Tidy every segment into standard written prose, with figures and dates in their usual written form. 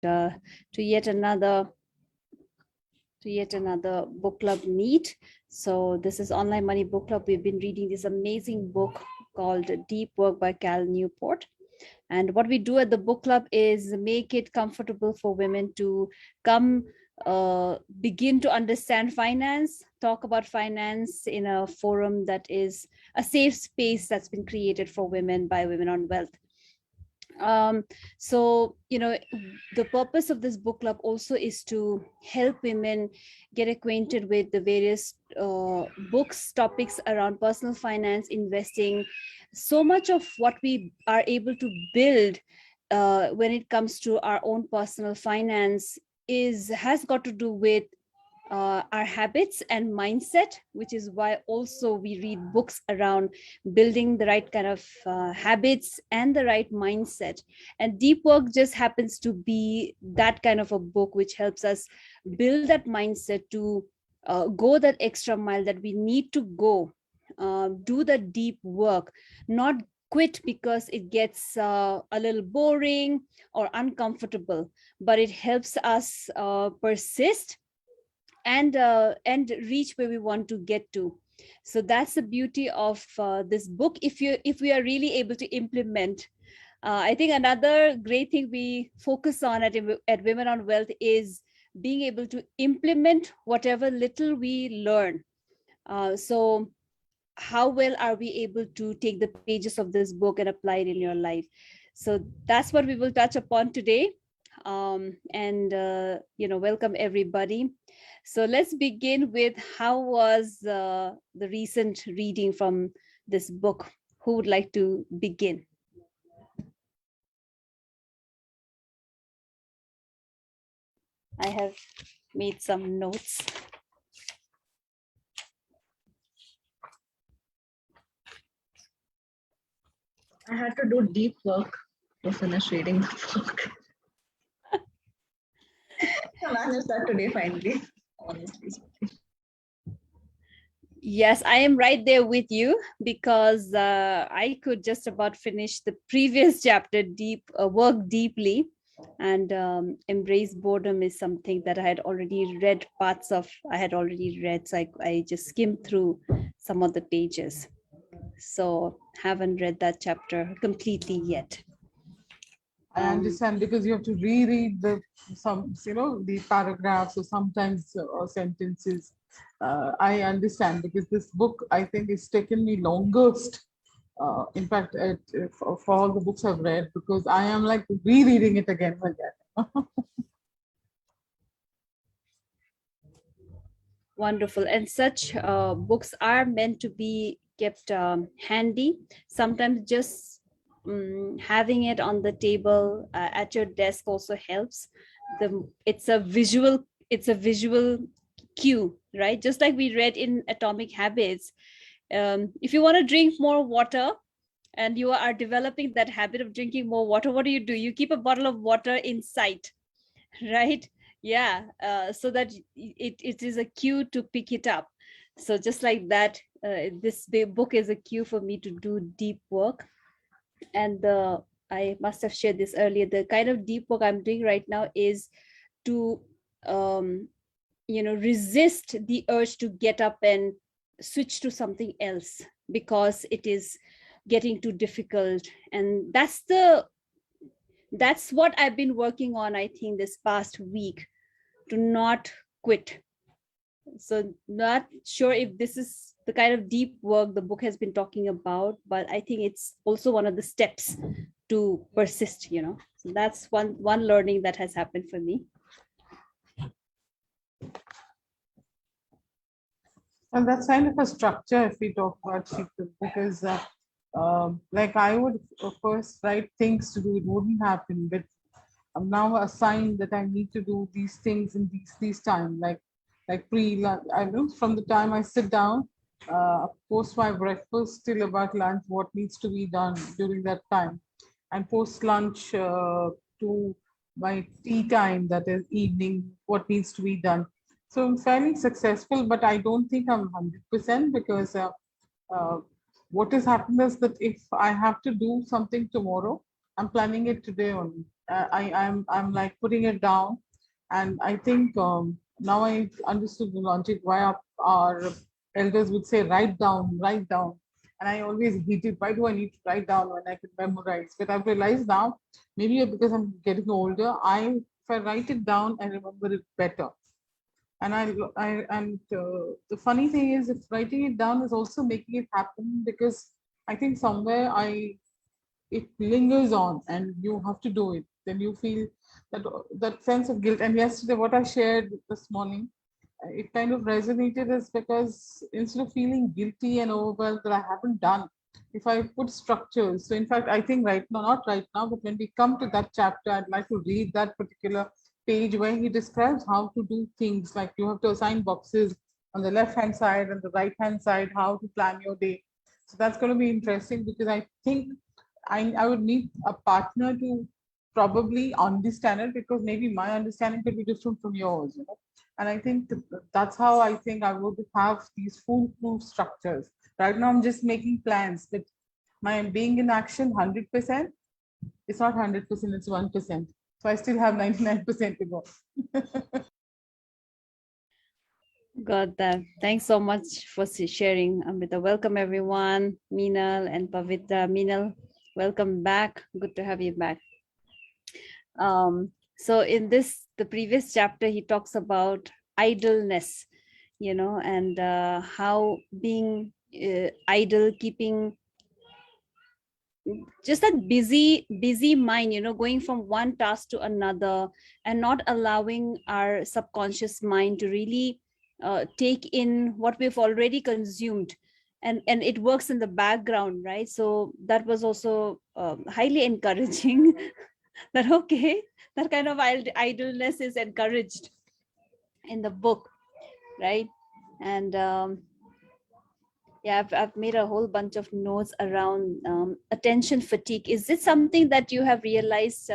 to yet another book club meet. So this is Online Money Book Club. We've been reading this amazing book called Deep Work by Cal Newport. And what we do at the book club is make it comfortable for women to come begin to understand finance, talk about finance in a forum that is a safe space that's been created for women by Women on Wealth. So, the purpose of this book club also is to help women get acquainted with the various books, topics around personal finance, investing. So much of what we are able to build when it comes to our own personal finance has got to do with our habits and mindset, which is why also we read books around building the right kind of habits and the right mindset. And Deep Work just happens to be that kind of a book which helps us build that mindset to go that extra mile that we need to go, do the deep work, not quit because it gets a little boring or uncomfortable, but it helps us persist and reach where we want to get to. So that's the beauty of this book. If we are really able to implement, I think another great thing we focus on at Women on Wealth is being able to implement whatever little we learn. So how well are we able to take the pages of this book and apply it in your life? So that's what we will touch upon today. Welcome everybody. So let's begin with how was the recent reading from this book? Who would like to begin? I have made some notes. I had to do deep work to finish reading the book. I managed that today finally, honestly speaking. Yes, I am right there with you because I could just about finish the previous chapter, work deeply, and embrace boredom is something that I had already read parts of. So I just skimmed through some of the pages. So haven't read that chapter completely yet. I understand, because you have to reread the paragraphs or sometimes sentences. I understand, because this book, I think, has taken me longest. In fact, for all the books I've read, because I am like rereading it again and again. Wonderful. And such books are meant to be kept handy. Sometimes just having it on the table at your desk also helps. It's a visual cue, right? Just like we read in Atomic Habits. If you want to drink more water and you are developing that habit of drinking more water, what do? You keep a bottle of water in sight, right? Yeah, so that it is a cue to pick it up. So just like that, this book is a cue for me to do deep work. And I must have shared this earlier, the kind of deep work I'm doing right now is to resist the urge to get up and switch to something else because it is getting too difficult. And that's what I've been working on, I think, this past week, to not quit. So not sure if this is the kind of deep work the book has been talking about, but I think it's also one of the steps to persist, So that's one learning that has happened for me. And that's kind of a structure if we talk about people, because like I would first write things to do, it wouldn't happen, but I'm now assigned that I need to do these things in these time, like pre-lunch. I know from the time I sit down, post my breakfast till about lunch, what needs to be done during that time, and post lunch to my tea time, that is evening, what needs to be done. So I'm fairly successful, but I don't think I'm 100%, because what has happened is that if I have to do something tomorrow, I'm planning it today only. I'm like putting it down, and I think now I understood the logic why our elders would say write down. And I always hated, why do I need to write down when I can memorize? But I've realized now, maybe because I'm getting older, if I write it down, I remember it better. And the funny thing is, if writing it down is also making it happen, because I think somewhere it lingers on and you have to do it. Then you feel that sense of guilt. And yesterday, what I shared this morning, it kind of resonated, is because instead of feeling guilty and overwhelmed that I haven't done, if I put structures. So in fact, I think right now, not right now, but when we come to that chapter, I'd like to read that particular page where he describes how to do things. Like you have to assign boxes on the left hand side and the right hand side, how to plan your day. So that's going to be interesting, because I think I would need a partner to probably understand it, because maybe my understanding could be different from yours, you know. And I think that's how I think I would have these foolproof structures. Right now, I'm just making plans, but my being in action 100%, it's not 100%, it's 1%. So I still have 99% to go. Got that. Thanks so much for sharing, Amrita. Welcome, everyone. Meenal and Pavitra. Meenal, welcome back. Good to have you back. So in the previous chapter, he talks about idleness, and how being idle, keeping just that busy mind, going from one task to another, and not allowing our subconscious mind to really take in what we've already consumed, and it works in the background, right? So that was also highly encouraging. That okay, that kind of idleness is encouraged in the book, right? And yeah, I've made a whole bunch of notes around attention fatigue. Is it something that you have realized?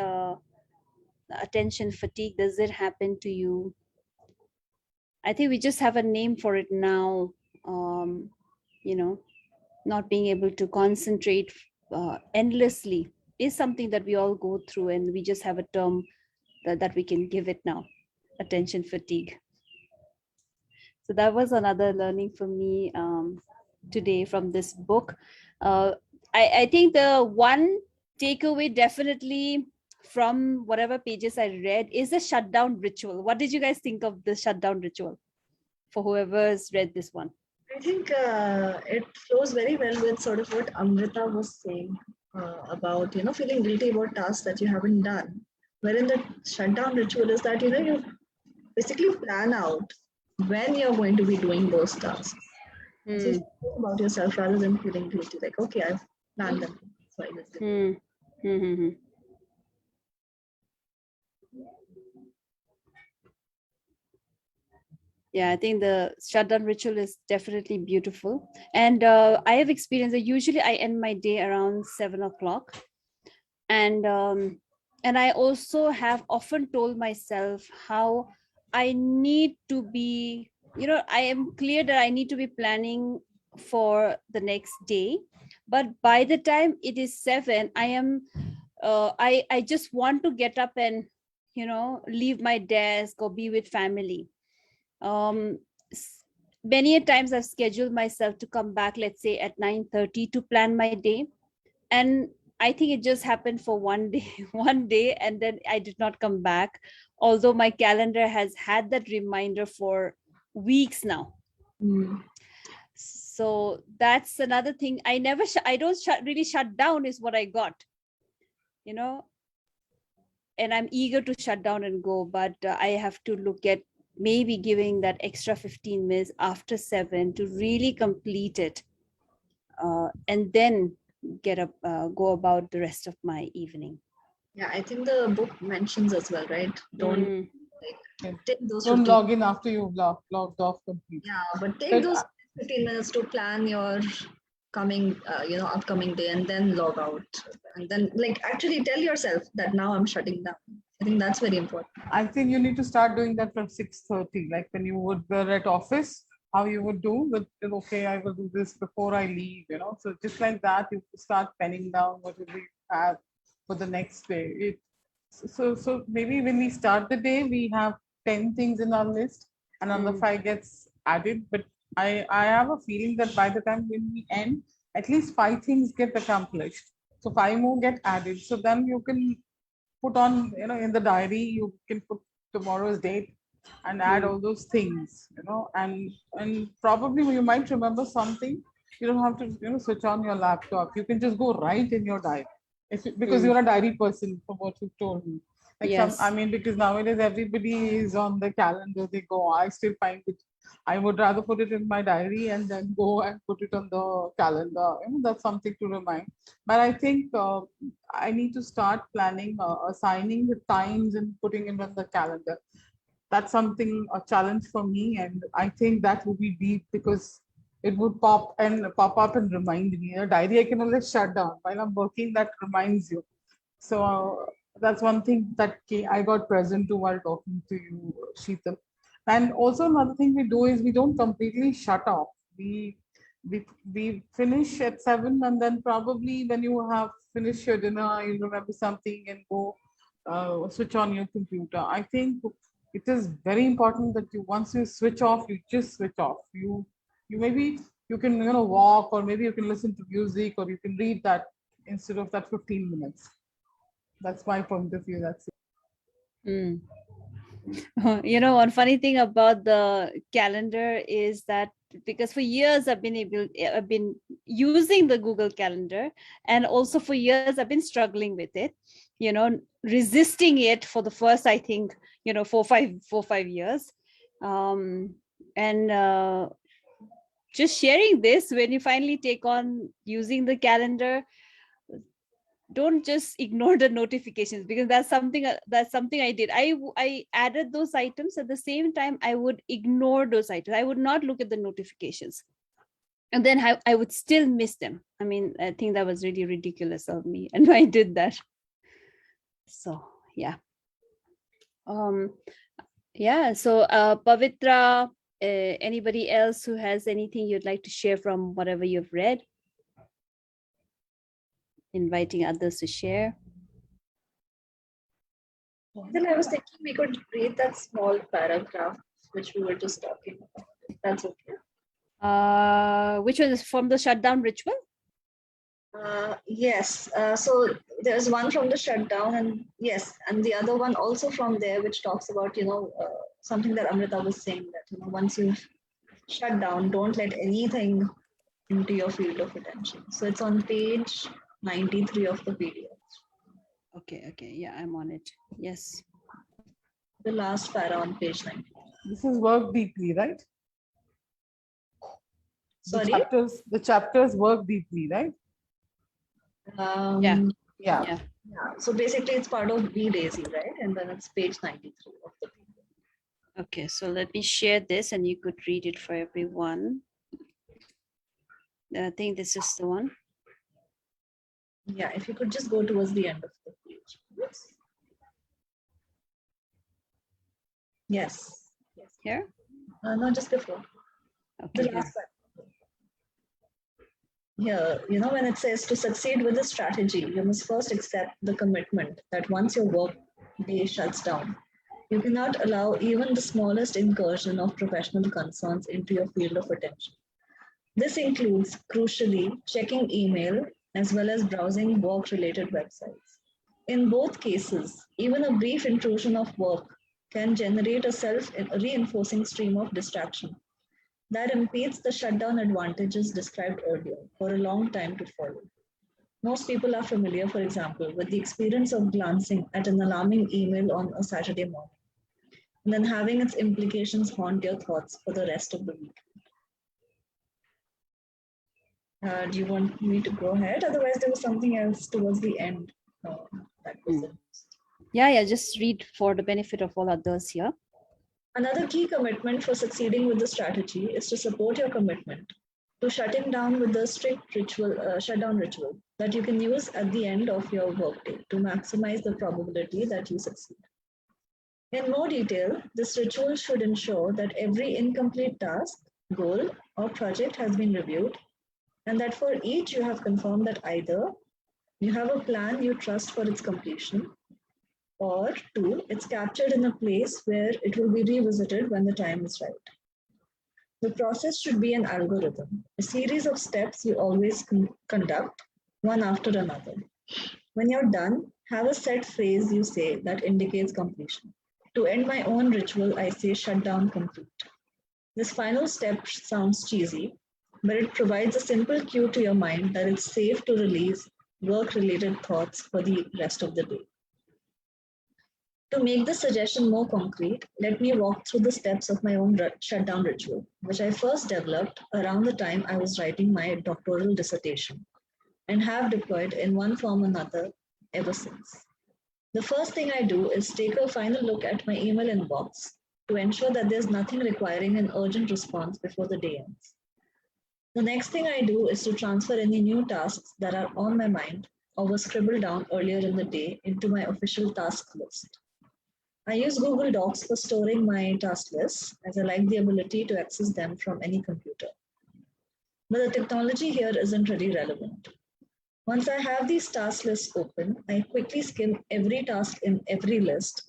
Attention fatigue, does it happen to you? I think we just have a name for it now. um, not being able to concentrate endlessly is something that we all go through, and we just have a term that we can give it now: attention fatigue. So that was another learning for me today from this book. I think the one takeaway definitely from whatever pages I read is the shutdown ritual. What did you guys think of the shutdown ritual, for whoever's read this one? I think it flows very well with sort of what Amrita was saying about feeling guilty about tasks that you haven't done. Wherein the shutdown ritual is that you basically plan out when you're going to be doing those tasks. So you think about yourself rather than feeling guilty, like, okay, I've planned them. So I just did. Yeah, I think the shutdown ritual is definitely beautiful. And I have experienced that usually I end my day around 7 o'clock. And I also have often told myself how I need to be, I am clear that I need to be planning for the next day. But by the time it is 7, I just want to get up and, leave my desk or be with family. um Many a times I've scheduled myself to come back, let's say at 9:30, to plan my day, and I think it just happened for one day one day, and then I did not come back, although my calendar has had that reminder for weeks now. So that's another thing. I don't really shut down is what I got, you know and I'm eager to shut down and go, but I have to look at maybe giving that extra 15 minutes after 7 to really complete it, and then go about the rest of my evening. Yeah, I think the book mentions as well, right? Don't take those Don't 15. log in after you've logged off completely. Yeah, but take But those 15 minutes to plan your coming, upcoming day, and then log out, and then actually tell yourself that now I'm shutting down. I think that's very important. I think you need to start doing that from 6:30, like when you would were at office, how you would do with, okay, I will do this before I leave, So just like that, you start penning down what you have for the next day. So maybe when we start the day, we have 10 things in our list, and another 5 gets added. But I have a feeling that by the time when we end, at least 5 things get accomplished. So 5 more get added. So then you can put on, in the diary, you can put tomorrow's date and add all those things, and probably you might remember something. You don't have to, switch on your laptop. You can just go right in your diary. Because you're a diary person, from what you've told me. Like I Yes. mean, because nowadays everybody is on the calendar, they go. I still find it, I would rather put it in my diary and then go and put it on the calendar. That's something to remind. But I think I need to start planning, assigning the times and putting it on the calendar. That's something, a challenge for me, and I think that would be deep because it would pop up and remind me. A diary I can always shut down while I'm working. That reminds you. So that's one thing that I got present to while talking to you, Sheetal. And also another thing we do is we don't completely shut off. We finish at 7, and then probably when you have finished your dinner, you remember something and go switch on your computer. I think it is very important that you, once you switch off, you just switch off. You maybe you can, walk, or maybe you can listen to music, or you can read that instead of that 15 minutes. That's my point of view. That's it. Mm. One funny thing about the calendar is that because for years I've been using the Google Calendar, and also for years I've been struggling with it, resisting it for the first, I think, 4 5 years. And just sharing this, when you finally take on using the calendar, don't just ignore the notifications, because that's something I did. I added those items. At the same time, I would ignore those items. I would not look at the notifications, and then I would still miss them. I mean, I think that was really ridiculous of me, and I did that. So yeah. So Pavitra, anybody else who has anything you'd like to share from whatever you've read? Inviting others to share. Then I was thinking we could read that small paragraph which we were just talking about. That's okay. Which was from the Shutdown Ritual? Yes. So there's one from the shutdown, and yes, and the other one also from there, which talks about something that Amrita was saying, that once you've shut down, don't let anything into your field of attention. So it's on page 93 of the PDF. Okay, yeah, I'm on it. Yes. The last para on page 90. This is work deeply, right? Sorry? The chapters work deeply, right? Yeah. So basically it's part of B Daisy, right? And then it's page 93 of the PDF. Okay, so let me share this and you could read it for everyone. I think this is the one. Yeah, if you could just go towards the end of the page. Yes. Here? No, just before. Okay. The last one. Here, when it says to succeed with the strategy, you must first accept the commitment that once your work day shuts down, you cannot allow even the smallest incursion of professional concerns into your field of attention. This includes, crucially, checking email as well as browsing work-related websites. In both cases, even a brief intrusion of work can generate a self-reinforcing stream of distraction that impedes the shutdown advantages described earlier for a long time to follow. Most people are familiar, for example, with the experience of glancing at an alarming email on a Saturday morning, and then having its implications haunt your thoughts for the rest of the week. Do you want me to go ahead? Otherwise, there was something else towards the end that was it. Yeah, just read for the benefit of all others here. Another key commitment for succeeding with the strategy is to support your commitment to shutting down with the strict shutdown ritual that you can use at the end of your workday to maximize the probability that you succeed. In more detail, this ritual should ensure that every incomplete task, goal, or project has been reviewed, and that for each you have confirmed that either You have a plan you trust for its completion, or two, it's captured in a place where it will be revisited when the time is right. The process should be an algorithm, a series of steps you always conduct, one after another. When you're done, have a set phrase you say that indicates completion. To end my own ritual, I say shutdown complete. This final step sounds cheesy, but it provides a simple cue to your mind that it's safe to release work related thoughts for the rest of the day. To make this suggestion more concrete, let me walk through the steps of my own shutdown ritual, which I first developed around the time I was writing my doctoral dissertation and have deployed in one form or another ever since. The first thing I do is take a final look at my email inbox to ensure that there's nothing requiring an urgent response before the day ends. The next thing I do is to transfer any new tasks that are on my mind or were scribbled down earlier in the day into my official task list. I use Google Docs for storing my task lists as I like the ability to access them from any computer. But the technology here isn't really relevant. Once I have these task lists open, I quickly skim every task in every list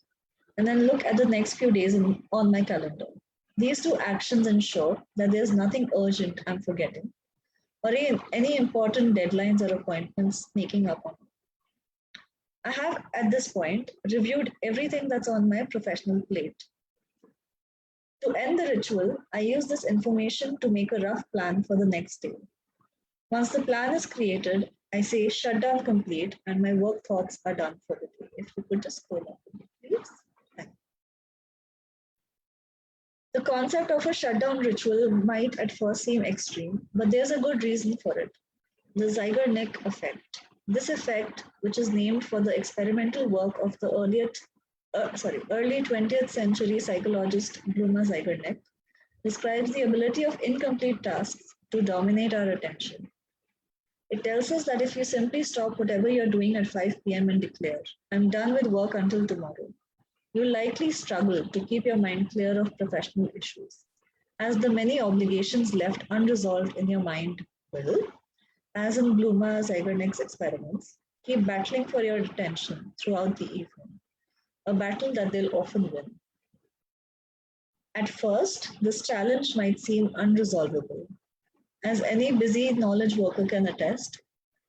and then look at the next few days on my calendar. These two actions ensure that there's nothing urgent I'm forgetting or any important deadlines or appointments sneaking up on me. I have, at this point, reviewed everything that's on my professional plate. To end the ritual, I use this information to make a rough plan for the next day. Once the plan is created, I say shutdown complete and my work thoughts are done for the day. If you could just scroll up, please. Thank you. The concept of a shutdown ritual might at first seem extreme, but there's a good reason for it. The Zygonic Effect. This effect, which is named for the experimental work of the early 20th century psychologist Bluma Zygonic, describes the ability of incomplete tasks to dominate our attention. It tells us that if you simply stop whatever you're doing at 5 p.m. and declare, I'm done with work until tomorrow, you'll likely struggle to keep your mind clear of professional issues, as the many obligations left unresolved in your mind will, as in Bluma Zygonic's experiments, keep battling for your attention throughout the evening, a battle that they'll often win. At first, this challenge might seem unresolvable. As any busy knowledge worker can attest,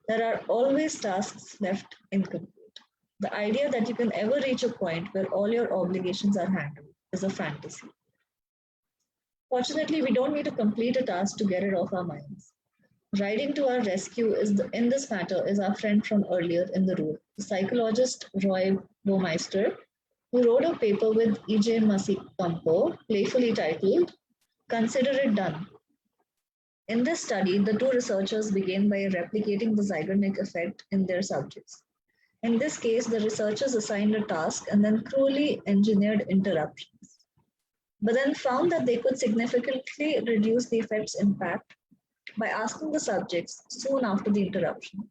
there are always tasks left incomplete. The idea that you can ever reach a point where all your obligations are handled is a fantasy. Fortunately, we don't need to complete a task to get it off our minds. Riding to our rescue in this matter is our friend from earlier in the room, the psychologist Roy Baumeister, who wrote a paper with E.J. Masikampo, playfully titled, Consider It Done. In this study, the two researchers began by replicating the Zygonic effect in their subjects. In this case, the researchers assigned a task and then cruelly engineered interruptions, but then found that they could significantly reduce the effect's impact by asking the subjects soon after the interruption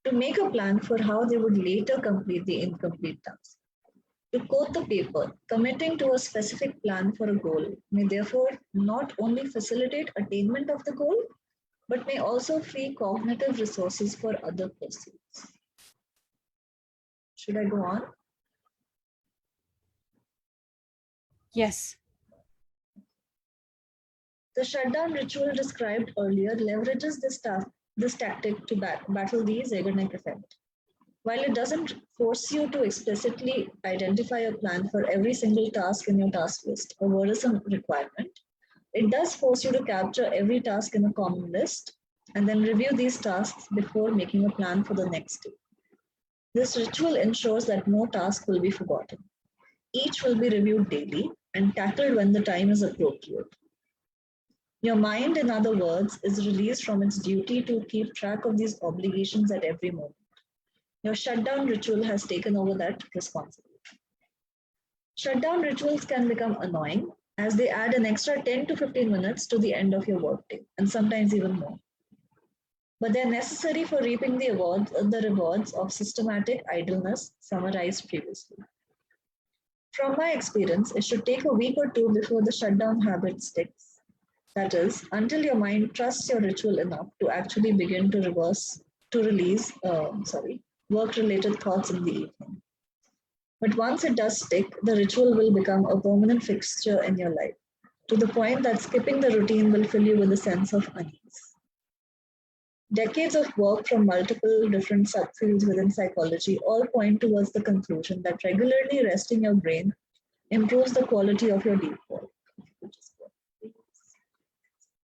to make a plan for how they would later complete the incomplete task. To quote the paper, committing to a specific plan for a goal may therefore not only facilitate attainment of the goal, but may also free cognitive resources for other pursuits. Should I go on? Yes. The shutdown ritual described earlier leverages this tactic to battle the Zygonic effect. While it doesn't force you to explicitly identify a plan for every single task in your task list, a worrisome requirement, it does force you to capture every task in a common list and then review these tasks before making a plan for the next day. This ritual ensures that no task will be forgotten. Each will be reviewed daily and tackled when the time is appropriate. Your mind, in other words, is released from its duty to keep track of these obligations at every moment. Your shutdown ritual has taken over that responsibility. Shutdown rituals can become annoying as they add an extra 10 to 15 minutes to the end of your workday, and sometimes even more. But they're necessary for reaping the rewards of systematic idleness summarized previously. From my experience, it should take a week or two before the shutdown habit sticks. That is, until your mind trusts your ritual enough to actually begin to work-related thoughts in the evening. But once it does stick, the ritual will become a permanent fixture in your life, to the point that skipping the routine will fill you with a sense of unease. Decades of work from multiple different subfields within psychology all point towards the conclusion that regularly resting your brain improves the quality of your deep work.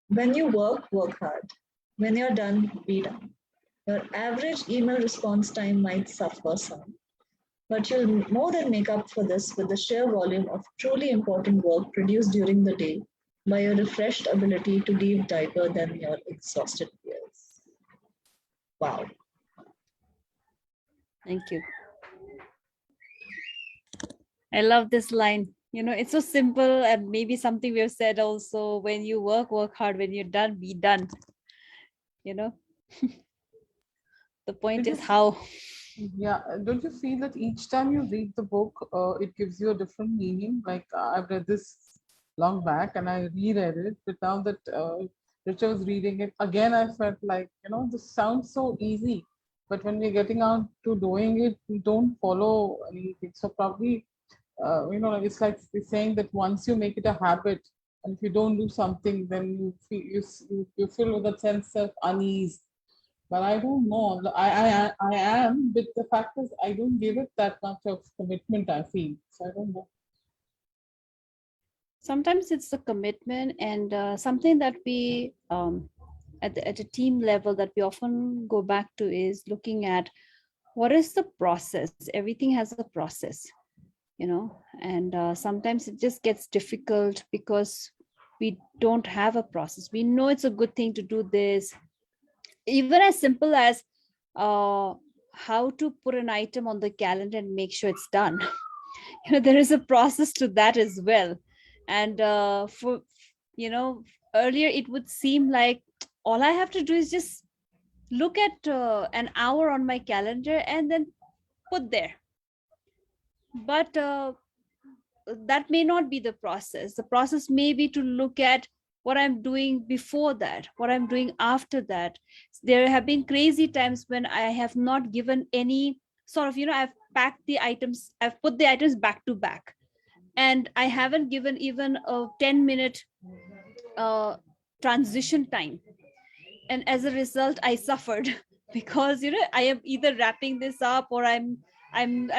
When you work, work hard. When you're done, be done. Your average email response time might suffer some, but you'll more than make up for this with the sheer volume of truly important work produced during the day by your refreshed ability to leave deeper than your exhausted peers. Wow. Thank you. I love this line. It's so simple, and maybe something we have said also: when you work, work hard. When you're done, be done. You know, the point is how. Yeah, don't you feel that each time you read the book, it gives you a different meaning? Like I've read this long back and I reread it, but now that Richard was reading it again, I felt like, this sounds so easy, but when we're getting out to doing it, we don't follow anything. So probably, it's like saying that once you make it a habit, and if you don't do something, then you feel with a sense of unease. But I don't know. I am, but the fact is, I don't give it that much of commitment. I feel so. I don't know. Sometimes it's the commitment, and something that we at a team level that we often go back to is looking at what is the process. Everything has a process, and sometimes it just gets difficult because we don't have a process. We know it's a good thing to do this, even as simple as how to put an item on the calendar and make sure it's done. There is a process to that as well. And for earlier it would seem like all I have to do is just look at an hour on my calendar and then put there. But that may not be the process. The process may be to look at what I'm doing before that, what I'm doing after that. There have been crazy times when I have not given any sort of, I've packed the items, I've put the items back to back, and I haven't given even a 10-minute transition time. And as a result, I suffered because I am either wrapping this up, or I'm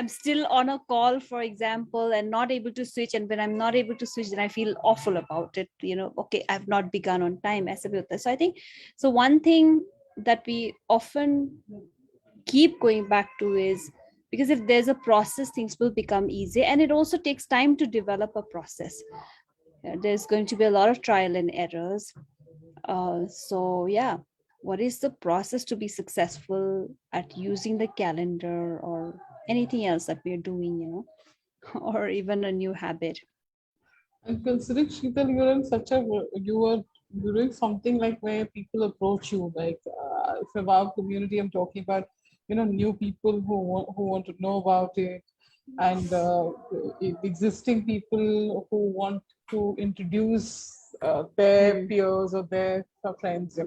still on a call, for example, and not able to switch. And when I'm not able to switch, then I feel awful about it. Okay, I've not begun on time. So I think, so one thing that we often keep going back to is, because if there's a process, things will become easy, and it also takes time to develop a process. There's going to be a lot of trial and errors. So yeah, what is the process to be successful at using the calendar or anything else that we're doing, or even a new habit? And considering Sheetal, you're in such a you're doing something like where people approach you, like from our community. I'm talking about new people who want to know about it, and existing people who want to introduce their peers or their friends.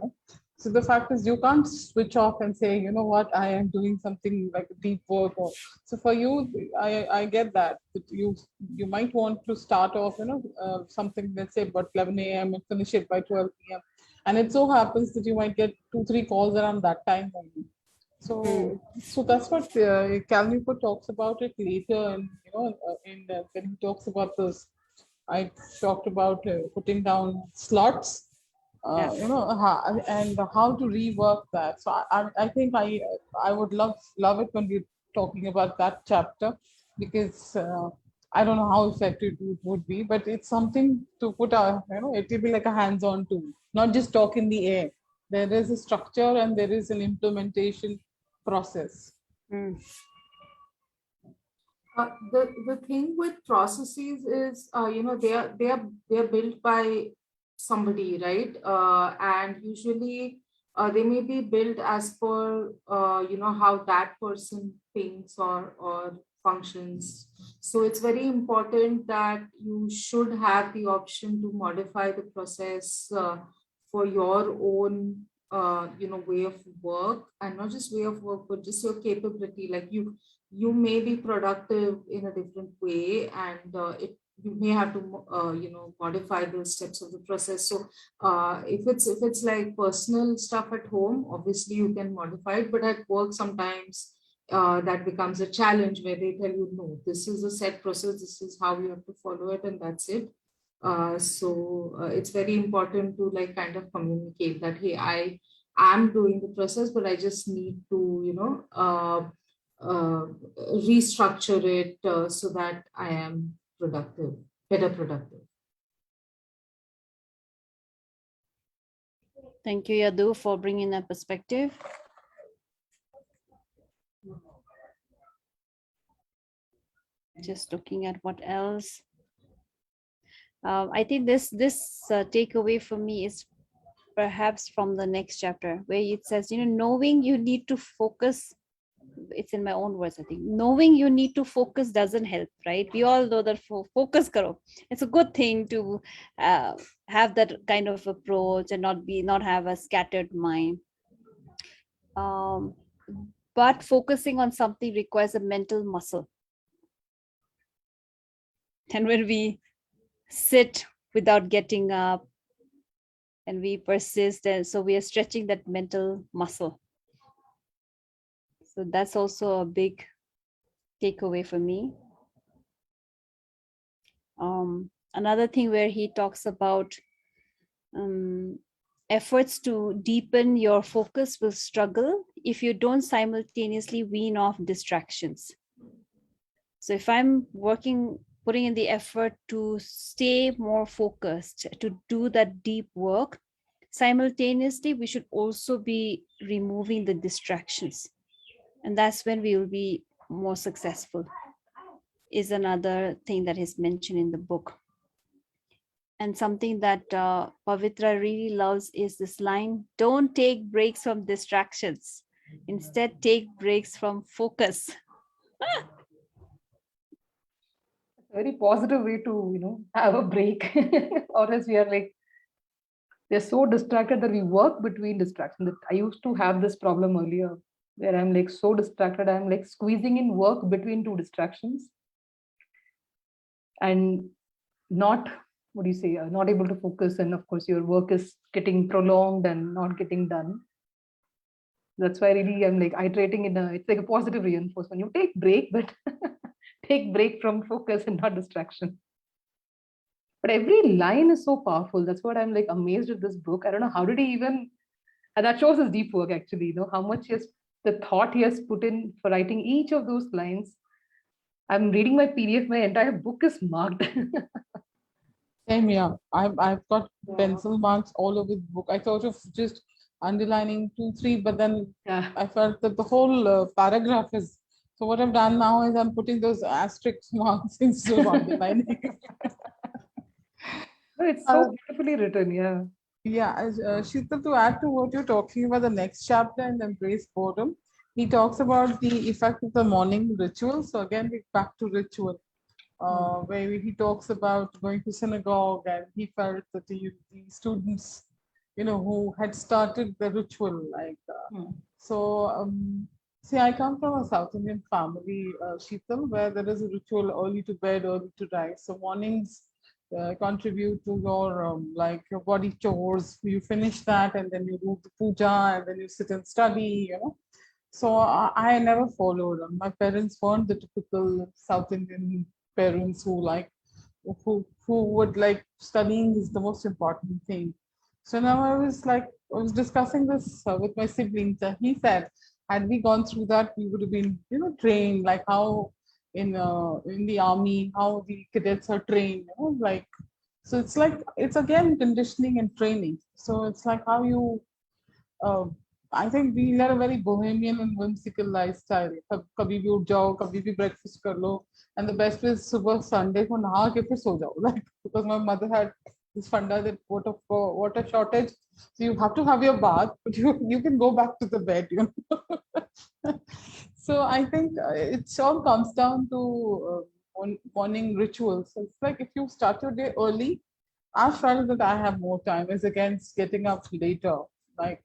So the fact is, you can't switch off and say, what, I am doing something like deep work. Or so for you, I get that you might want to start off, something, let's say, about 11 a.m. and finish it by 12 p.m. And it so happens that you might get 2-3 calls around that time only. So that's what Cal Newport talks about it later, and when he talks about this, I talked about putting down slots, Yeah. and how to rework that. So I think I would love it when we're talking about that chapter, because I don't know how effective it would be, but it's something to put it will be like a hands-on tool, not just talk in the air. There is a structure and there is an implementation process. The thing with processes is, they are built by somebody, right? And usually they may be built as per how that person thinks or functions. So it's very important that you should have the option to modify the process for your own way of work, and not just way of work, but just your capability. Like you may be productive in a different way, and you may have to modify the steps of the process. So if it's like personal stuff at home, obviously you can modify it, but at work sometimes that becomes a challenge, where they tell you, no, this is a set process, this is how you have to follow it, and that's it. So it's very important to like kind of communicate that, hey, I am doing the process, but I just need to, uh, restructure it so that I am productive, better productive. Thank you, Yadu, for bringing that perspective. Just looking at what else. I think this takeaway for me is perhaps from the next chapter, where it says, knowing you need to focus. It's in my own words, I think. Knowing you need to focus doesn't help, right? We all know that focus karo. It's a good thing to have that kind of approach and not have a scattered mind. But focusing on something requires a mental muscle. And when we sit without getting up and we persist, and so we are stretching that mental muscle. So that's also a big takeaway for me. Another thing where he talks about efforts to deepen your focus will struggle if you don't simultaneously wean off distractions. So if I'm putting in the effort to stay more focused, to do that deep work, simultaneously, we should also be removing the distractions. And that's when we will be more successful, is another thing that is mentioned in the book. And something that Pavitra really loves is this line, don't take breaks from distractions. Instead, take breaks from focus. Very positive way to have a break. Or else we are like, they're so distracted that we work between distractions. I used to have this problem earlier, where I'm like so distracted, I'm like squeezing in work between two distractions, and not, what do you say, not able to focus, and of course your work is getting prolonged and not getting done. That's why really I'm like iterating it's like a positive reinforcement. You take break, but take break from focus and not distraction. But every line is so powerful. That's what I'm like amazed with this book. I don't know how did he even, and that shows his deep work actually, how much the thought he has put in for writing each of those lines. I'm reading my PDF, my entire book is marked. Same here. I've got pencil marks all over the book. I thought of just underlining 2, 3, but then Yeah. I felt that the whole paragraph is. So what I've done now is I'm putting those asterisk marks instead of underlining. It's so beautifully written, yeah. Yeah, Sheetal, to add to what you're talking about, the next chapter in Embrace Boredom, he talks about the effect of the morning ritual. So again, we're back to ritual, where he talks about going to synagogue, and he felt that the students, who had started the ritual, like, see, I come from a South Indian family, Sheetal, where there is a ritual early to bed, early to rise. So mornings contribute to your like your body chores. You finish that, and then you do the puja, and then you sit and study. So I never followed. My parents weren't the typical South Indian parents who would like studying is the most important thing. So now I was discussing this with my siblings, and he said, had we gone through that, we would have been trained like how in the army, how the cadets are trained, like, so it's again conditioning and training. So it's like how you I think we led a very bohemian and whimsical lifestyle. Kabhi bhi उठ जाओ, kabhi bhi breakfast कर लो, and the best is सुबह Sunday को नहा के फिर सो जाओ. Like, because my mother had this funda that water shortage, so you have to have your bath, but you can go back to the bed. So I think it all comes down to morning rituals. So it's like if you start your day early, I've felt that I have more time as against getting up later. Like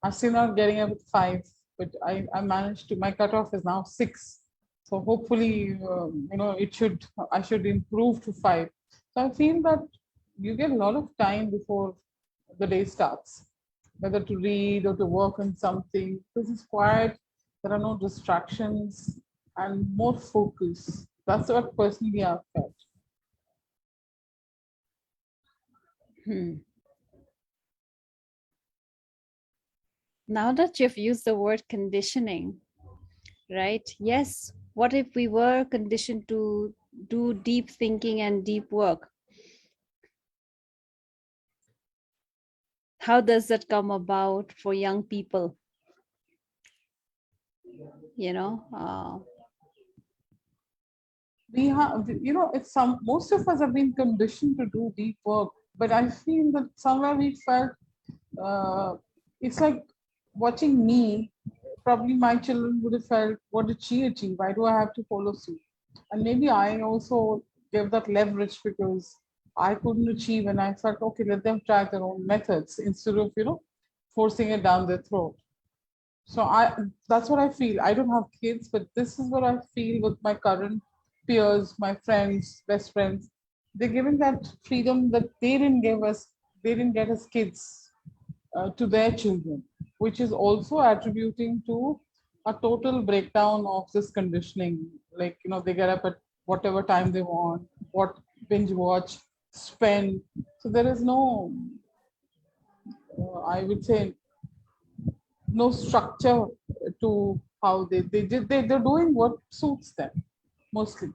I'm still not getting up at 5, but I managed to, my cutoff is now 6. So hopefully, I should improve to 5. So I feel that you get a lot of time before the day starts, whether to read or to work on something. This is quiet, there are no distractions, and more focus. That's what personally I've felt. Hmm. Now that you've used the word conditioning, right? Yes. What if we were conditioned to do deep thinking and deep work? How does that come about for young people? You know, We have, it's most of us have been conditioned to do deep work, but I feel that somewhere we felt uh, it's like watching me. Probably my children would have felt, what did she achieve? Why do I have to follow suit? And maybe I also gave that leverage because I couldn't achieve, and I felt, okay, let them try their own methods instead of forcing it down their throat. So that's what I feel. I don't have kids, but this is what I feel with my current peers, my friends, best friends. They're giving that freedom that they didn't get as kids to their children, which is also attributing to a total breakdown of this conditioning. Like, they get up at whatever time they want, what binge watch, spend. So there is no, I would say, no structure to how they're doing what suits them mostly.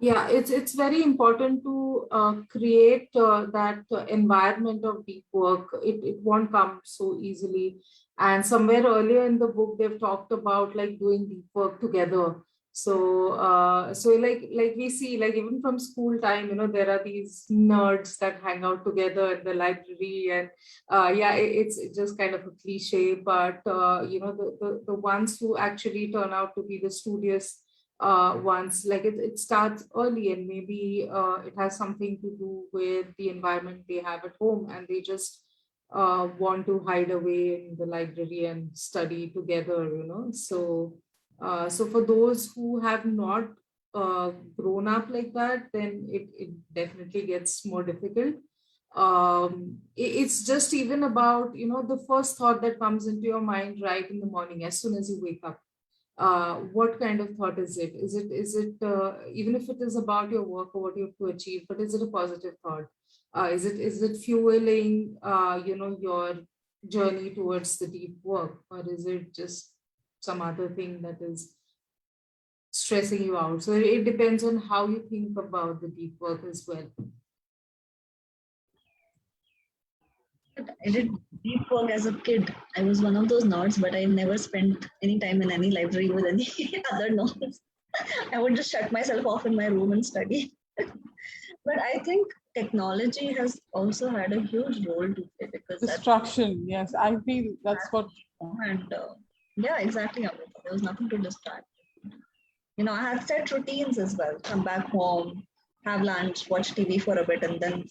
Yeah, it's very important to create that environment of deep work. It won't come so easily. And somewhere earlier in the book, they've talked about like doing deep work together. So like we see, like even from school time, there are these nerds that hang out together in the library, and yeah, it's just kind of a cliche, but the ones who actually turn out to be the studious ones, like it starts early, and maybe it has something to do with the environment they have at home, and they just want to hide away in the library and study together, so for those who have not grown up like that, then it definitely gets more difficult. It's just even about the first thought that comes into your mind right in the morning as soon as you wake up. What kind of thought is it? Is it even if it is about your work or what you have to achieve, but is it a positive thought? Is it fueling your journey towards the deep work, or is it just some other thing that is stressing you out? So it depends on how you think about the deep work as well. I did deep work as a kid. I was one of those nerds, but I never spent any time in any library with any other nerds. I would just shut myself off in my room and study. But I think technology has also had a huge role to play because Distraction, yes, I feel that's what. and yeah, exactly, Amrita. There was nothing to distract. I had set routines as well. Come back home, have lunch, watch TV for a bit, and then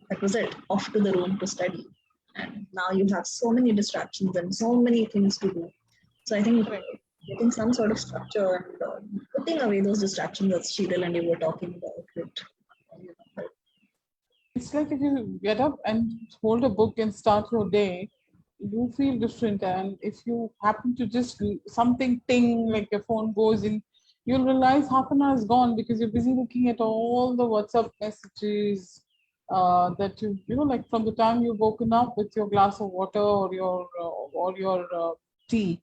that was it. Off to the room to study. And now you have so many distractions and so many things to do. So I think getting some sort of structure and putting away those distractions, as Sheetal and you were talking about it. It's like if you get up and hold a book and start your day, you feel different. And if you happen to just something ting, like your phone goes in, you'll realize half an hour is gone because you're busy looking at all the WhatsApp messages that like from the time you've woken up with your glass of water or your tea.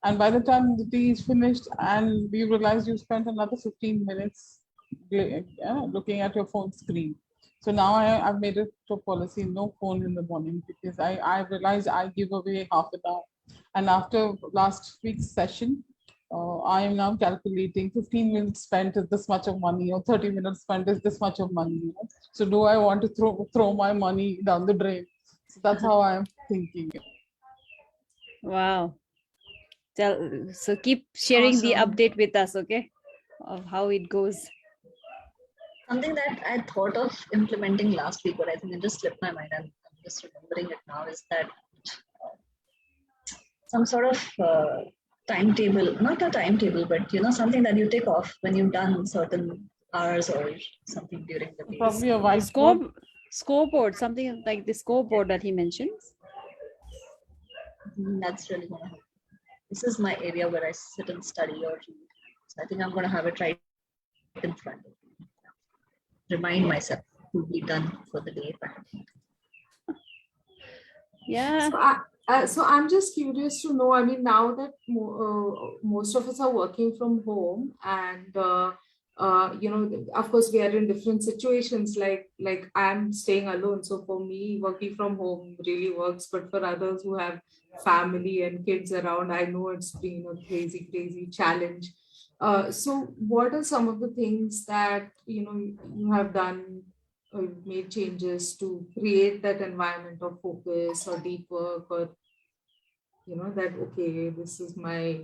And by the time the tea is finished and you realize you spent another 15 minutes looking at your phone screen. So now I've made it a policy, no phone in the morning, because I realized I give away half an hour. And after last week's session, I am now calculating 15 minutes spent is this much of money, or 30 minutes spent is this much of money. So do I want to throw my money down the drain? So that's how I'm thinking. wow. So keep sharing the Awesome. update with us, okay, of how it goes. Something that I thought of implementing last week, but I think it just slipped my mind and I'm just remembering it now, is that some sort of timetable, not a timetable, but something that you take off when you've done certain hours or something during the day. Probably a The whiteboard. scoreboard, something like the scoreboard that he mentions. That's really gonna help. This is my area where I sit and study or read. So I think I'm gonna have it right in front of me. Remind myself to be done for the day if I have to. Yeah. So I'm just curious to know. I mean, now that most of us are working from home, and of course, we are in different situations. Like I'm staying alone, so for me, working from home really works. But for others who have family and kids around, I know it's been a crazy, crazy challenge. So, what are some of the things that you have done or made changes to create that environment of focus or deep work, or that okay, this is my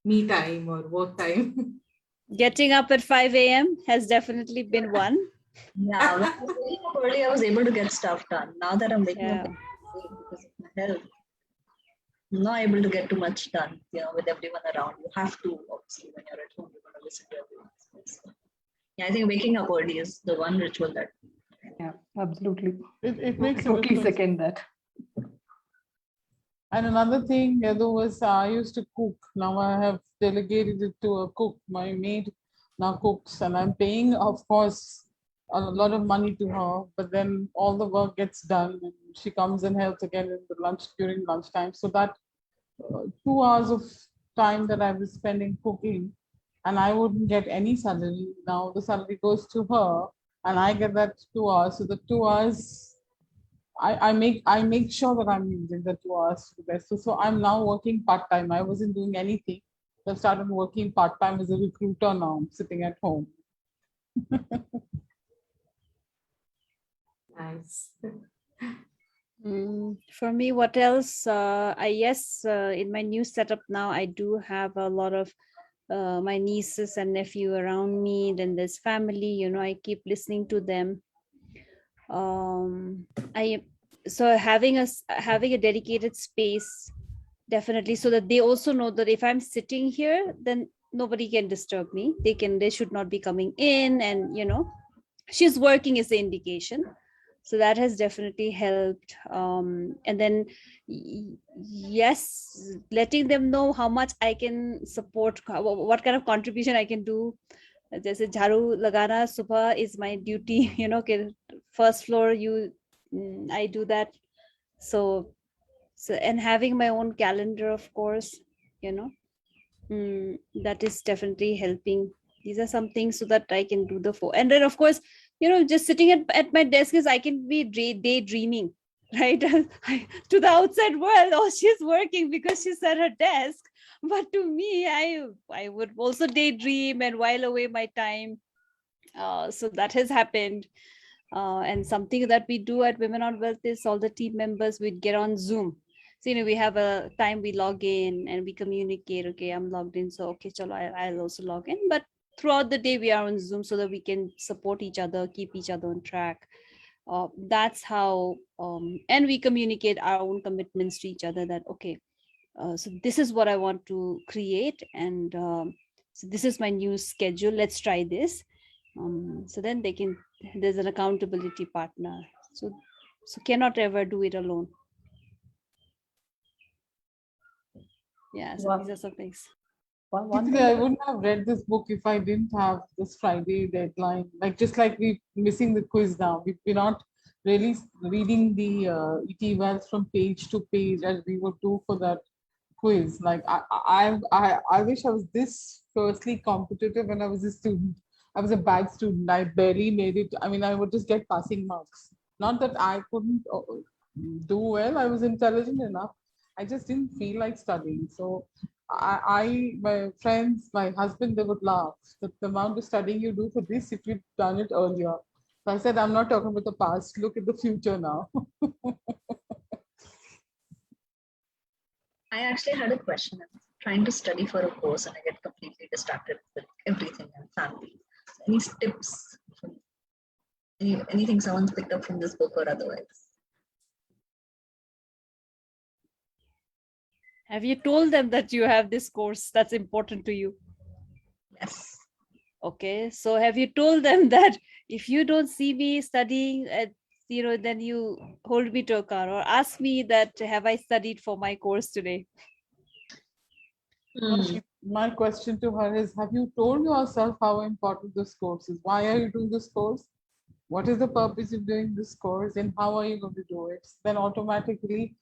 me time or work time? Getting up at 5 a.m. has definitely been one. Yeah, when I was waking up early, I was able to get stuff done. Now that I'm waking up Yeah. late because of my health, I'm not able to get too much done, with everyone around. You have to, obviously, when you're at home, you're going to listen to everyone. So, yeah, I think waking up early is the one ritual that. Yeah, absolutely. It I makes a totally difference. second that. And another thing, Yadu, was I used to cook. Now I have delegated it to a cook. My maid now cooks, and I'm paying, of course, a lot of money to her. But then all the work gets done, and she comes and helps again in the during lunchtime. So that 2 hours of time that I was spending cooking, and I wouldn't get any salary. Now the salary goes to her, and I get that 2 hours. So the 2 hours I make sure that I'm using the 2 hours to the best. So I'm now working part-time. I wasn't doing anything. So I started working part-time as a recruiter now. I'm sitting at home. Nice. For me, what else? In my new setup now, I do have a lot of my nieces and nephew around me. Then there's family. I keep listening to them. I so having a dedicated space, definitely, so that they also know that if I'm sitting here, then nobody can disturb me. They should not be coming in, and she's working is the indication. So that has definitely helped. And then yes, letting them know how much I can support, what kind of contribution I can do. जैसे झाड़ू लगाना सुबह is my duty. First floor I do that. So and having my own calendar, of course, that is definitely helping. These are some things so that I can do and then of course, just sitting at my desk is I can be daydreaming, right? To the outside world, oh, she's working because she's at her desk, but to me, I would also daydream and while away my time. So that has happened. And something that we do at Women on Wealth is all the team members, we'd get on Zoom. So, we have a time we log in and we communicate. Okay, I'm logged in. So, okay, chalo, I'll also log in. But throughout the day, we are on Zoom so that we can support each other, keep each other on track. That's how, and we communicate our own commitments to each other that, okay, so this is what I want to create. And so this is my new schedule. Let's try this. So then there's an accountability partner. So cannot ever do it alone. Yeah, so these are some things. One Actually, thing I wouldn't have read this book if I didn't have this Friday deadline. Just like we're missing the quiz now. We're not really reading the ET Wells from page to page as we would do for that quiz. I wish I was this firstly competitive when I was a student. I was a bad student. I barely made it. I mean, I would just get passing marks. Not that I couldn't do well. I was intelligent enough. I just didn't feel like studying. So my friends, my husband, they would laugh that the amount of studying you do for this if you'd done it earlier. So I said, I'm not talking about the past. Look at the future now. I actually had a question. I'm trying to study for a course and I get completely distracted with everything and family. So any tips from anything someone's picked up from this book or otherwise? Have you told them that you have this course that's important to you? Yes. Okay, so have you told them that if you don't see me studying at then you hold me to account, or ask me that have I studied for my course today? No, my question to her is, have you told yourself how important this course is? Why are you doing this course? What is the purpose of doing this course, and how are you going to do it? Then automatically,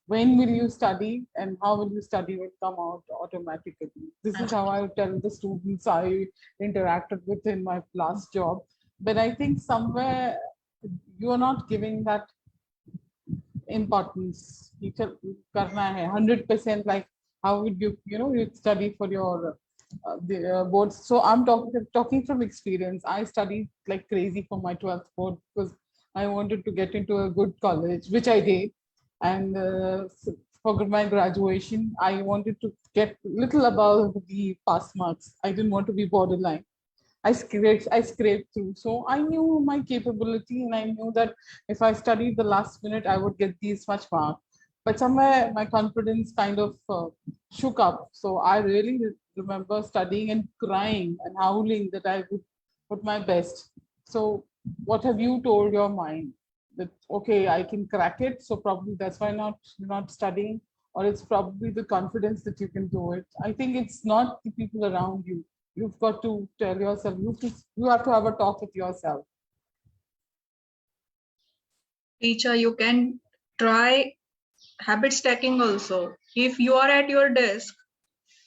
when will you study and how will you study will come out automatically. This is how I tell the students I interacted with in my last job. But I think somewhere you are not giving that importance. Teacher karna hai 100%. Like how would you study for your boards? So I'm talking from experience. I studied like crazy for my 12th board because I wanted to get into a good college, which I did. And for my graduation, I wanted to get little above the pass marks. I didn't want to be borderline. I scraped through. So I knew my capability, and I knew that if I studied the last minute, I would get these much mark. But somewhere my confidence kind of shook up. So I really remember studying and crying and howling that I would put my best. So what have you told your mind? That okay, I can crack it. So probably that's why not studying, or it's probably the confidence that you can do it. I think it's not the people around you. You've got to tell yourself, you have to have a talk with yourself. Teacher, you can try habit stacking also. If you are at your desk,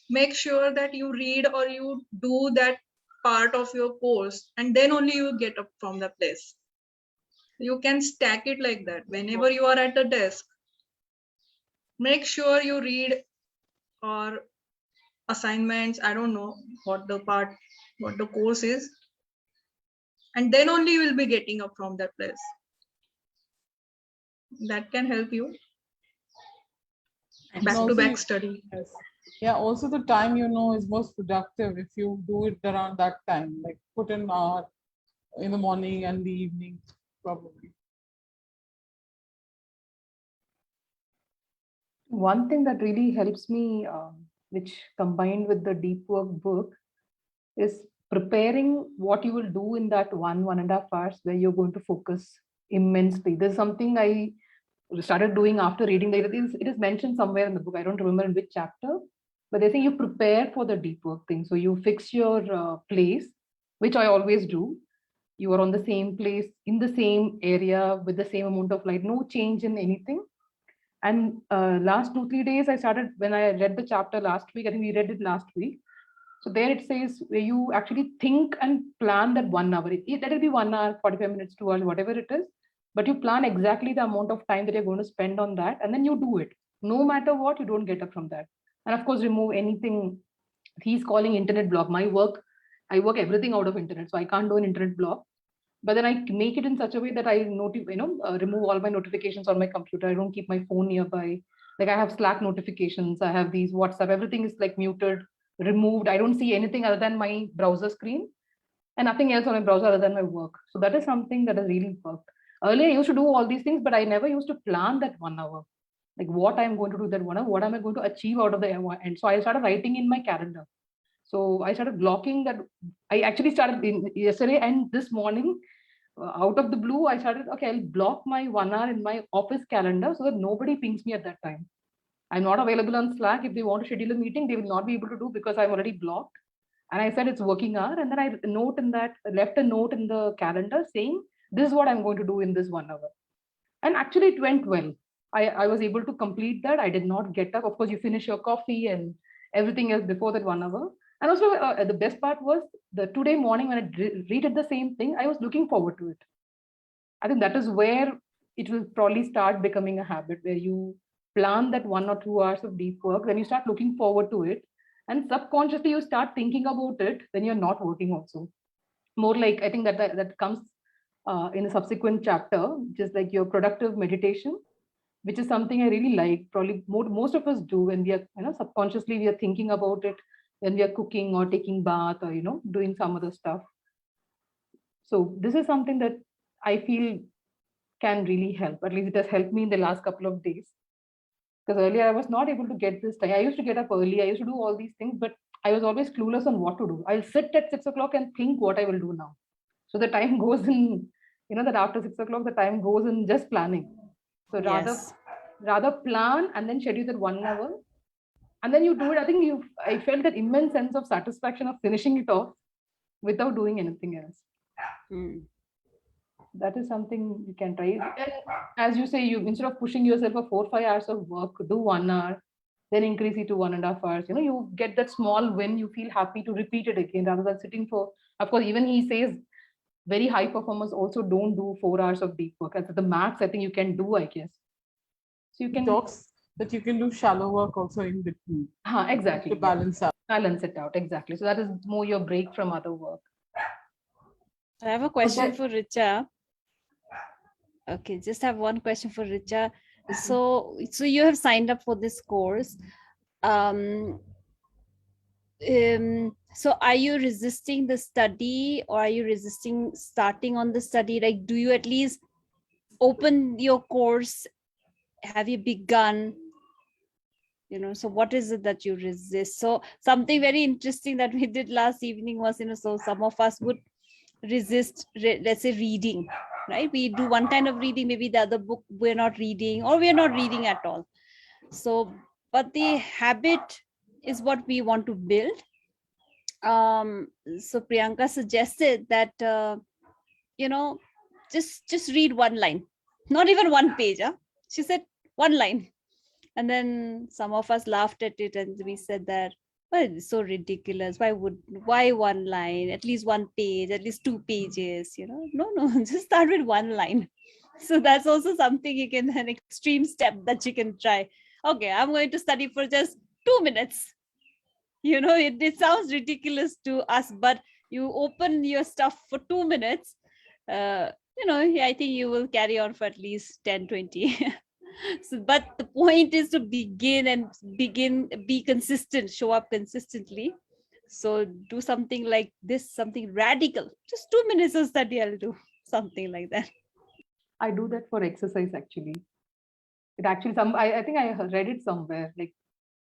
make sure that you read or you do that part of your course, and then only you get up from the place. You can stack it like that. Whenever you are at the desk, make sure you read or assignments, I don't know what the course is, and then only you will be getting up from that place. That can help you. Back to back study. Yes. Yeah, also the time is most productive if you do it around that time, like put an hour in the morning and the evening, probably. One thing that really helps me, which combined with the deep work book, is preparing what you will do in that 1.5 hours where you're going to focus immensely. There's something I started doing after reading it is mentioned somewhere in the book. I don't remember in which chapter, but they say you prepare for the deep work thing. So you fix your place, which I always do. You are on the same place in the same area with the same amount of light, no change in anything. And last 2-3 days, I started when I read the chapter last week. I think we read it last week. So there it says where you actually think and plan that 1 hour. Let it be 1 hour, 45 minutes, 2 hours, whatever it is. But you plan exactly the amount of time that you're going to spend on that, and then you do it. No matter what, you don't get up from that. And of course, remove anything he's calling internet block. My work, I work everything out of internet, so I can't do an internet block. But then I make it in such a way that I remove all my notifications on my computer. I don't keep my phone nearby. Like I have Slack notifications, I have these WhatsApp, everything is like muted, removed. I don't see anything other than my browser screen and nothing else on my browser other than my work. So that is something that has really worked. Earlier I used to do all these things, but I never used to plan that 1 hour. Like what I'm going to do that 1 hour, what am I going to achieve out of the hour? And so I started writing in my calendar. So I started blocking that. I actually started yesterday and this morning. Out of the blue, I started, okay, I'll block my 1 hour in my office calendar so that nobody pings me at that time. I'm not available on Slack. If they want to schedule a meeting, they will not be able to do because I'm already blocked. And I said it's working hour. And then I left a note in the calendar saying, this is what I'm going to do in this 1 hour. And actually it went well. I was able to complete that. I did not get up. Of course, you finish your coffee and everything else before that 1 hour. And also the best part was the today morning when I read the same thing, I was looking forward to it. I think that is where it will probably start becoming a habit where you plan that 1 or 2 hours of deep work, then you start looking forward to it. And subconsciously you start thinking about it when you're not working also. More like, I think that comes in a subsequent chapter, just like your productive meditation, which is something I really like. Probably most of us do when we are, subconsciously we are thinking about it when we are cooking or taking bath or, doing some other stuff. So this is something that I feel can really help. At least it has helped me in the last couple of days. Because earlier I was not able to get this time. I used to get up early. I used to do all these things, but I was always clueless on what to do. I'll sit at 6 o'clock and think what I will do now. So the time goes in, that after 6 o'clock, the time goes in just planning. So Yes. rather plan and then schedule that 1 hour. And then you do it. I felt that immense sense of satisfaction of finishing it off without doing anything else. Mm. That is something you can try. And as you say, you instead of pushing yourself for 4-5 hours of work, do 1 hour, then increase it to 1.5 hours. You get that small win, you feel happy to repeat it again rather than sitting for, of course, even he says very high performers also don't do 4 hours of deep work. That's the max I think you can do, I guess. So you He can talks that you can do shallow work also in between exactly to balance out. balance it out. Exactly. So that is more your break from other work. I have a question Okay. for Richa. Okay, just have one question for Richa. So you have signed up for this course. So are you resisting the study, or are you resisting starting on the study? Like, do you at least open your course? Have you begun? So what is it that you resist? So something very interesting that we did last evening was, so some of us would resist, let's say, reading, right? We do one kind of reading, maybe the other book we're not reading, or we're not reading at all. So, but the habit is what we want to build. So Priyanka suggested that just read one line, not even one page. She said one line, and then some of us laughed at it, and we said that, well, it's so ridiculous. Why one line? At least one page, at least 2 pages. No, just start with one line. So that's also something an extreme step that you can try. Okay, I'm going to study for just 2 minutes. It sounds ridiculous to us, but you open your stuff for 2 minutes. I think you will carry on for at least 10, 20. So, but the point is to be consistent, show up consistently. So do something like this, something radical. Just 2 minutes of study, I'll do something like that. I do that for exercise actually. It actually I think I read it somewhere. Like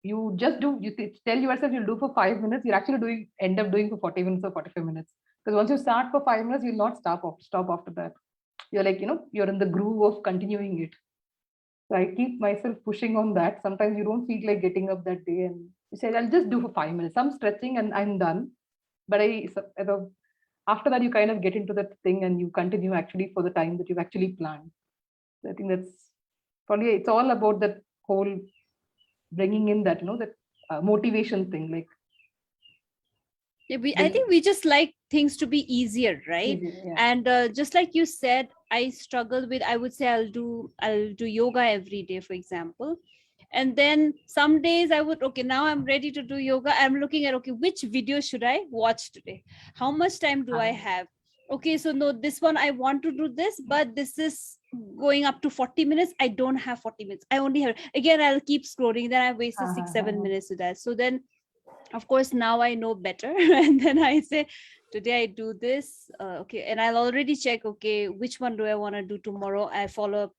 you just do, tell yourself you'll do for 5 minutes, you're actually end up doing for 40 minutes or 45 minutes. Because once you start for 5 minutes, you'll not stop after that. You're like, you're in the groove of continuing it. So I keep myself pushing on that. Sometimes you don't feel like getting up that day and you say, I'll just do for 5 minutes, some stretching and I'm done. But after that, you kind of get into that thing and you continue actually for the time that you've actually planned. So I think that's probably, it's all about that whole bringing in that, that motivation thing. Like, I think we just like things to be easier, right? yeah. And just like you said, I struggle with, I would say I'll do yoga every day, for example. And then some days I would, okay, now I'm ready to do yoga. I'm looking at, okay, which video should I watch today? How much time do I have? Okay, so no, this one I want to do this, but this is going up to 40 minutes. I don't have 40 minutes. I only have, again, I'll keep scrolling. Then I wasted 6-7 minutes to that. So then, of course, now I know better. And then I say, today I do this. Okay. And I'll already check, okay, which one do I want to do tomorrow? I follow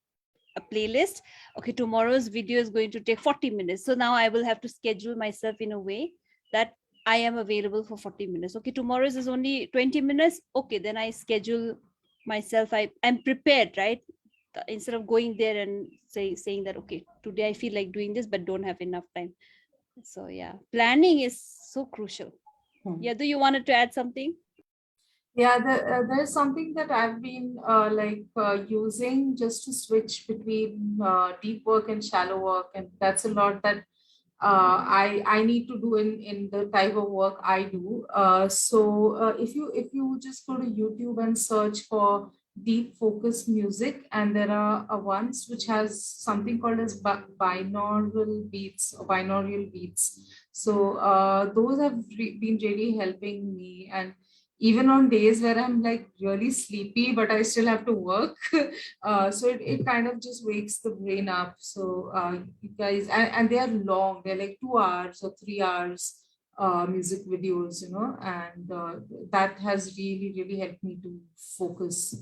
a playlist. Okay, tomorrow's video is going to take 40 minutes. So now I will have to schedule myself in a way that I am available for 40 minutes. Okay, tomorrow's is only 20 minutes. Okay, then I schedule myself. I'm prepared, right? Instead of going there and saying that, okay, today I feel like doing this, but don't have enough time. So yeah, planning is so crucial. Yeah, do you wanted to add something? Yeah, there's something that I've been using just to switch between deep work and shallow work, and that's a lot that I need to do in the type of work I do. So if you just go to YouTube and search for deep focus music, and there are ones which has something called as binaural beats or binaural beats. So those have been really helping me, and even on days where I'm like really sleepy, but I still have to work. So it kind of just wakes the brain up. So you guys, and they are long, they're like 2 hours or 3 hours music videos, and that has really, really helped me to focus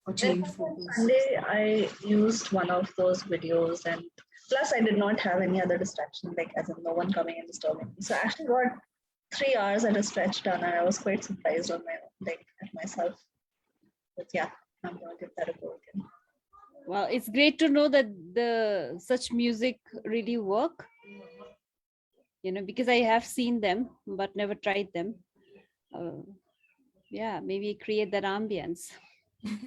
or change focus. Sunday, I used one of those videos, and Plus, I did not have any other distraction, like as in no one coming and disturbing me. So I actually got 3 hours at a stretch done, and I was quite surprised on my like at myself. But yeah, I'm gonna give that a go again. Well, it's great to know that the such music really work, because I have seen them but never tried them. uh, yeah, maybe create that ambience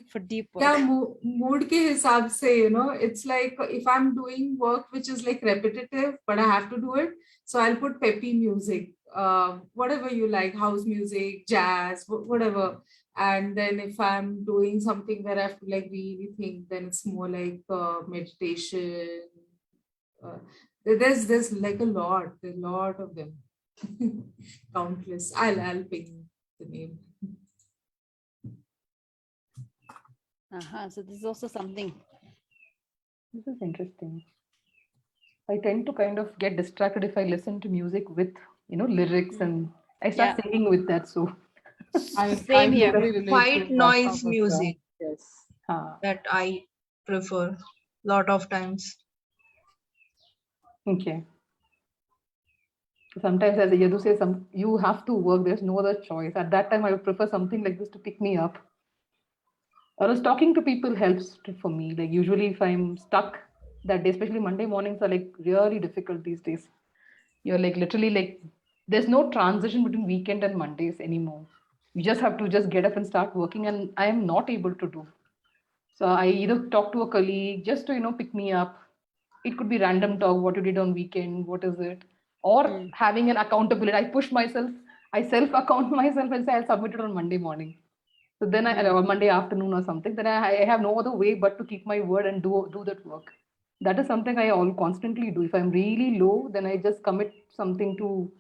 for deep work. Yeah, mood ke hisab se, it's like if I'm doing work which is like repetitive, but I have to do it, so I'll put peppy music, whatever you like, house music, jazz, whatever. And then if I'm doing something where I have to like really think, then it's more like meditation. Uh, there's like a lot of them, countless. I'll ping the name. So this is also something. This is interesting. I tend to kind of get distracted if I listen to music with, lyrics, and I start Yeah. singing with that. So I Same here. totally relate White to that noise part of music yes. that I prefer lot of times. okay. Sometimes, as Yadu says, you have to work. There's no other choice. At that time, I would prefer something like this to pick me up. Or else talking to people helps for me. Like usually, if I'm stuck that day, especially Monday mornings are like really difficult these days. You're like literally like there's no transition between weekend and Mondays anymore. You just have to just get up and start working, and I am not able to do. So I either talk to a colleague just to pick me up. It could be random talk, what you did on weekend, what is it, or having an accountability. I push myself, I self account myself and say I'll submit it on Monday morning. So then or Monday afternoon or something. Then I have no other way but to keep my word and do that work. That is something I all constantly do. If I'm really low, then I just commit something to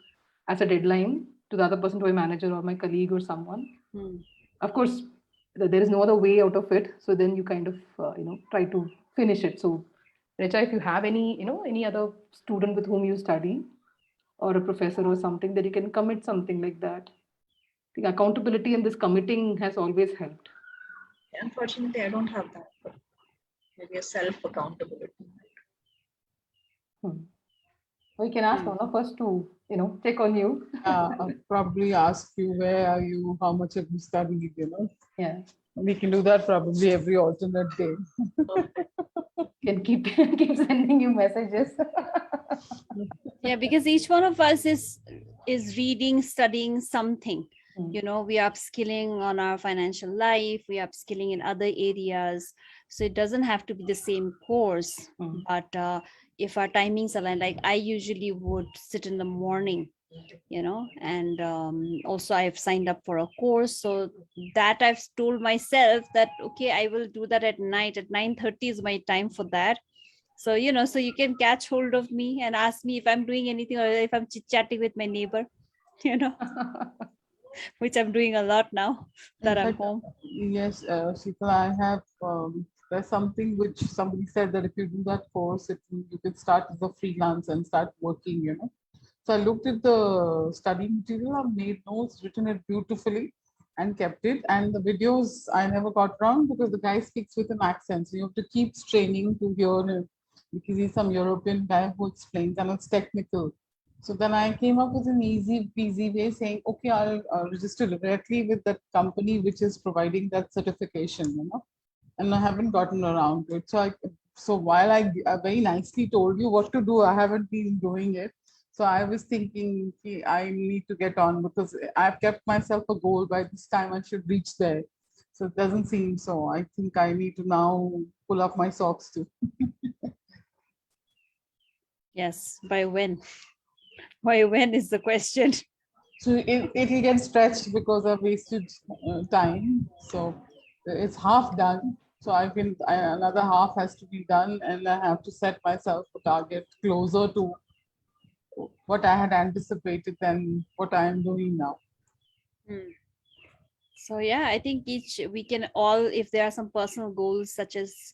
as a deadline to the other person, to my manager or my colleague or someone. Of course, there is no other way out of it. So then you kind of try to finish it. So Richa, if you have any other student with whom you study or a professor or something, that you can commit something like that. The accountability and this committing has always helped. Unfortunately, I don't have that. But maybe a self accountability. We can ask one of us to check on you. I'll probably ask you where are you, how much have you studied, Yeah, We can do that probably every alternate day. can keep keep sending you messages. Yeah, because each one of us is reading, studying something. We are upskilling on our financial life, we are upskilling in other areas, so it doesn't have to be the same course. But if our timings align, like I usually would sit in the morning, and also I've signed up for a course, so that I've told myself that okay, I will do that at night at 9:30 is my time for that. So so you can catch hold of me and ask me if I'm doing anything, or if I'm chit chatting with my neighbor, which I'm doing a lot now that I'm home. Yes, Sheetal, I have, there's something which somebody said that if you do that course, you can start as a freelance and start working. So I looked at the study material, I've made notes, written it beautifully and kept it. And the videos I never got wrong because the guy speaks with an accent. So you have to keep straining to hear him because he's some European guy who explains and it's technical. So then I came up with an easy peasy way saying, okay, I'll register directly with that company which is providing that certification, and I haven't gotten around to it. So while I very nicely told you what to do, I haven't been doing it. So I was thinking, okay, I need to get on because I've kept myself a goal by this time I should reach there. So it doesn't seem so. I think I need to now pull up my socks too. Yes, by when? By when is the question? So it'll get stretched because I've wasted time. So it's half done. So another half has to be done, and I have to set myself a target closer to what I had anticipated than what I am doing now. So yeah, I think we can all, if there are some personal goals such as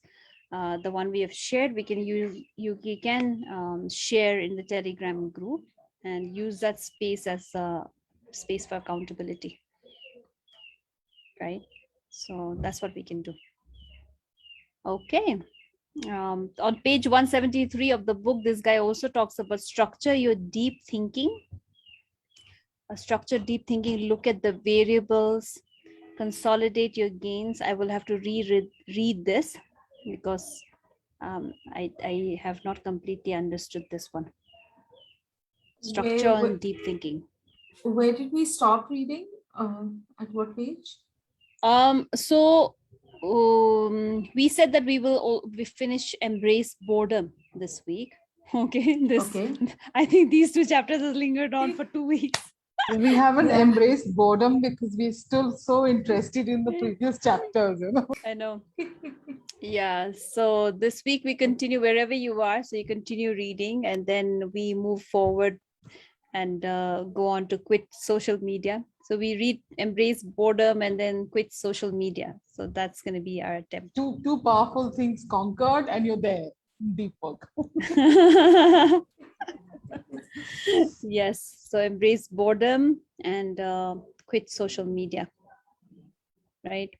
the one we have shared, we can you can share in the Telegram group and use that space as a space for accountability, right? So that's what we can do. Okay, On page 173 of the book, this guy also talks about structure your deep thinking. Structure deep thinking, look at the variables, consolidate your gains. I will have to read this because I have not completely understood this one. Structure Where, on deep thinking. where did we stop reading? At what page? So we said that we finish embrace boredom this week. Okay, Okay. I think these two chapters have lingered on for 2 weeks. We haven't Yeah. embraced boredom because we're still so interested in the previous chapters, you know. I know. Yeah, so this week we continue wherever you are, so you continue reading, and then we move forward and go on to quit social media. So we read embrace boredom and then quit social media. So that's going to be our attempt. Two powerful things conquered, and you're there. Deep work. Yes, so embrace boredom and quit social media, right?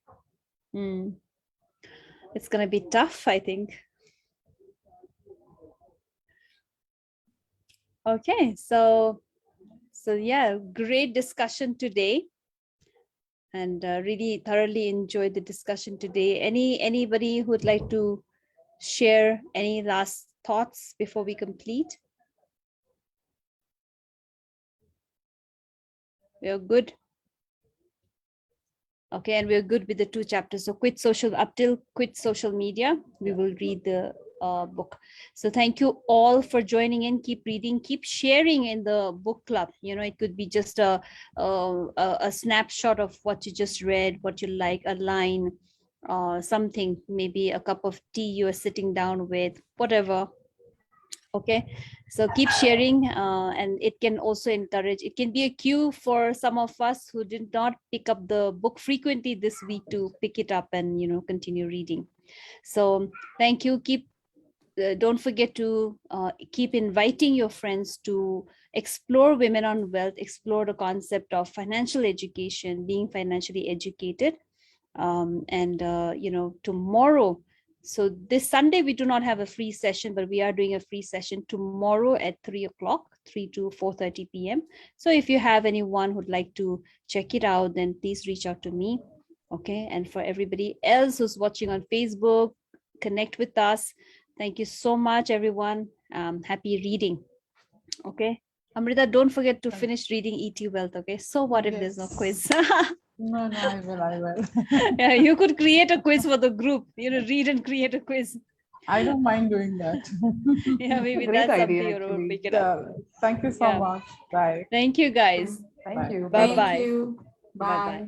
It's going to be tough, I think. Okay, so yeah, great discussion today, and really thoroughly enjoyed the discussion today. Anybody who would like to share any last thoughts before we complete? We are good. Okay, and we're good with the 2 chapters. So up till quit social media, we will read the book. So thank you all for joining in. Keep reading, keep sharing in the book club. You know, it could be just a snapshot of what you just read, what you like, a line, something, maybe a cup of tea you are sitting down with, whatever. Okay, so keep sharing, and it can also encourage, it can be a cue for some of us who did not pick up the book frequently this week to pick it up and, you know, continue reading. So thank you. Don't forget to keep inviting your friends to explore Women on Wealth, explore the concept of financial education, being financially educated. And you know, tomorrow, so this Sunday we do not have a free session, but we are doing a free session tomorrow at 3 o'clock, 3 to 4:30 p.m. So if you have anyone who'd like to check it out, then please reach out to me. Okay, and for everybody else who's watching on Facebook, connect with us. Thank you so much, everyone. Happy reading. Okay, Amrita, don't forget to finish reading E.T. Wealth. Okay, so what if there's no Yes. quiz? No, I will. Yeah, you could create a quiz for the group, you know, read and create a quiz. I don't mind doing that. Yeah, maybe Great that's something idea, you will actually. pick it up. Thank you so Yeah. much. Bye. Thank you, guys. Thank you. Bye Thank bye. you. Bye Bye. bye.